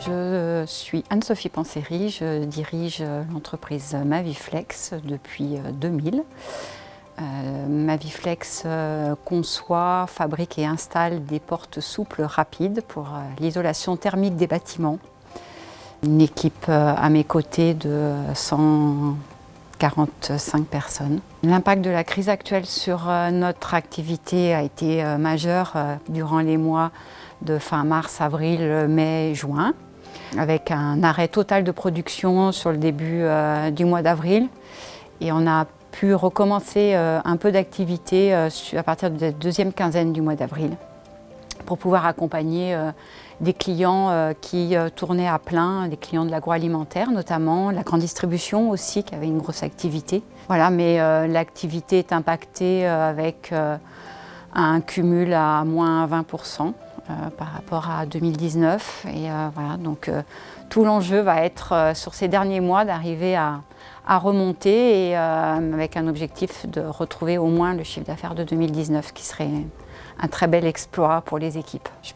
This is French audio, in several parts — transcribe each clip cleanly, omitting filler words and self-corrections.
Je suis Anne-Sophie Panseri, je dirige l'entreprise Maviflex depuis 2000. Maviflex conçoit, fabrique et installe des portes souples rapides pour l'isolation thermique des bâtiments. Une équipe à mes côtés de 145 personnes. L'impact de la crise actuelle sur notre activité a été majeur durant les mois de fin mars, avril, mai, juin, avec un arrêt total de production sur le début du mois d'avril. Et on a pu recommencer un peu d'activité à partir de la deuxième quinzaine du mois d'avril pour pouvoir accompagner des clients qui tournaient à plein, des clients de l'agroalimentaire notamment, la grande distribution aussi qui avait une grosse activité. Voilà, mais l'activité est impactée avec un cumul à moins 20%. Par rapport à 2019 et voilà, donc tout l'enjeu va être sur ces derniers mois d'arriver à remonter et avec un objectif de retrouver au moins le chiffre d'affaires de 2019 qui serait un très bel exploit pour les équipes. Je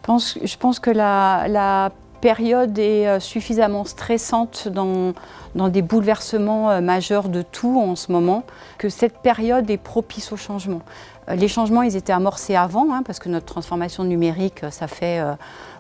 pense que la période est suffisamment stressante dans des bouleversements majeurs de tout en ce moment, que cette période est propice au changement. Les changements, ils étaient amorcés avant, parce que notre transformation numérique, ça fait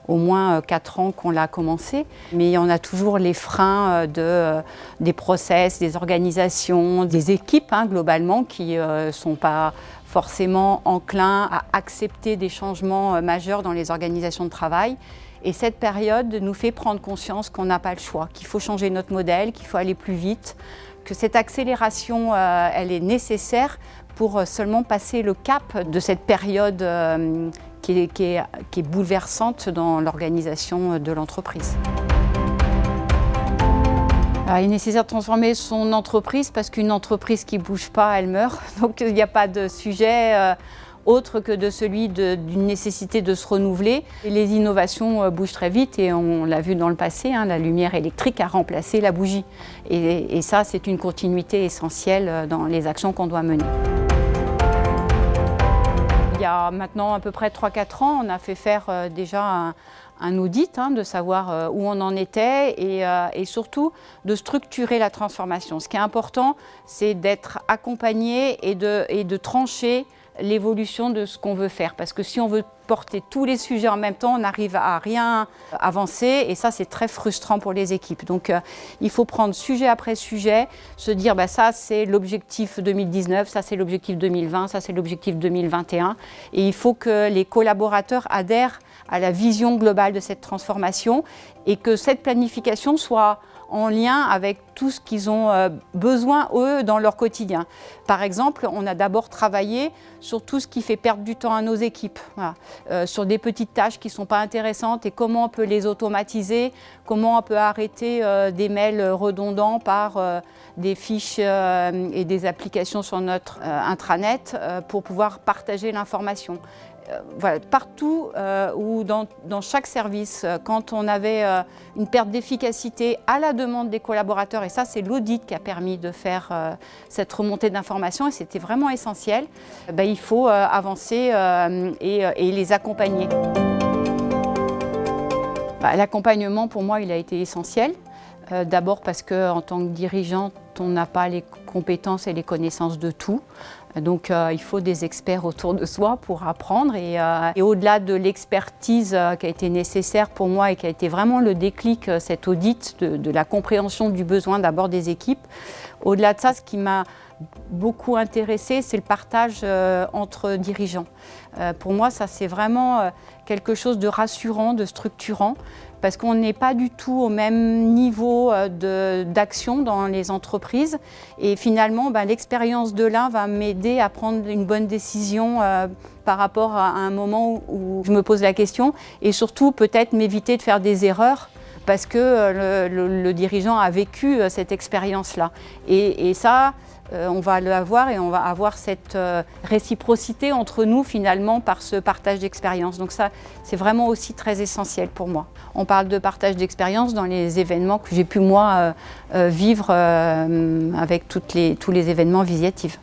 au moins 4 ans qu'on l'a commencé. Mais il y en a toujours les freins des process, des organisations, des équipes globalement qui ne sont pas forcément enclins à accepter des changements majeurs dans les organisations de travail. Et cette période nous fait prendre conscience qu'on n'a pas le choix, qu'il faut changer notre modèle, qu'il faut aller plus vite, que cette accélération, elle est nécessaire pour seulement passer le cap de cette période qui est bouleversante dans l'organisation de l'entreprise. Alors, il est nécessaire de transformer son entreprise parce qu'une entreprise qui ne bouge pas, elle meurt. Donc il n'y a pas de sujet autre que de celui d'une nécessité de se renouveler. Et les innovations bougent très vite et on l'a vu dans le passé, la lumière électrique a remplacé la bougie. Et ça, c'est une continuité essentielle dans les actions qu'on doit mener. Il y a maintenant à peu près 3-4 ans, on a fait faire déjà un audit, de savoir où on en était et surtout de structurer la transformation. Ce qui est important, c'est d'être accompagné et de trancher l'évolution de ce qu'on veut faire. Parce que si on veut porter tous les sujets en même temps, on n'arrive à rien avancer et ça, c'est très frustrant pour les équipes. Donc, il faut prendre sujet après sujet, se dire ça, c'est l'objectif 2019, ça, c'est l'objectif 2020, ça, c'est l'objectif 2021. Et il faut que les collaborateurs adhèrent à la vision globale de cette transformation et que cette planification soit en lien avec tout ce qu'ils ont besoin, eux, dans leur quotidien. Par exemple, on a d'abord travaillé sur tout ce qui fait perdre du temps à nos équipes, sur des petites tâches qui ne sont pas intéressantes et comment on peut les automatiser, comment on peut arrêter des mails redondants par des fiches et des applications sur notre intranet pour pouvoir partager l'information. Voilà, partout ou dans chaque service, quand on avait une perte d'efficacité à la demande des collaborateurs, et ça c'est l'audit qui a permis de faire cette remontée d'informations et c'était vraiment essentiel, il faut avancer et les accompagner. L'accompagnement pour moi il a été essentiel. D'abord parce qu'en tant que dirigeante, on n'a pas les compétences et les connaissances de tout. Donc il faut des experts autour de soi pour apprendre. Et au-delà de l'expertise qui a été nécessaire pour moi et qui a été vraiment le déclic, cet audit de la compréhension du besoin d'abord des équipes, au-delà de ça, ce qui m'a beaucoup intéressée, c'est le partage entre dirigeants. Pour moi, ça c'est vraiment quelque chose de rassurant, de structurant, parce qu'on n'est pas du tout au même niveau d'action dans les entreprises. Et finalement, l'expérience de l'un va m'aider à prendre une bonne décision par rapport à un moment où je me pose la question et surtout peut-être m'éviter de faire des erreurs parce que le dirigeant a vécu cette expérience-là. Et ça, on va l'avoir et on va avoir cette réciprocité entre nous finalement par ce partage d'expérience. Donc ça, c'est vraiment aussi très essentiel pour moi. On parle de partage d'expérience dans les événements que j'ai pu moi vivre avec tous les événements Visiative.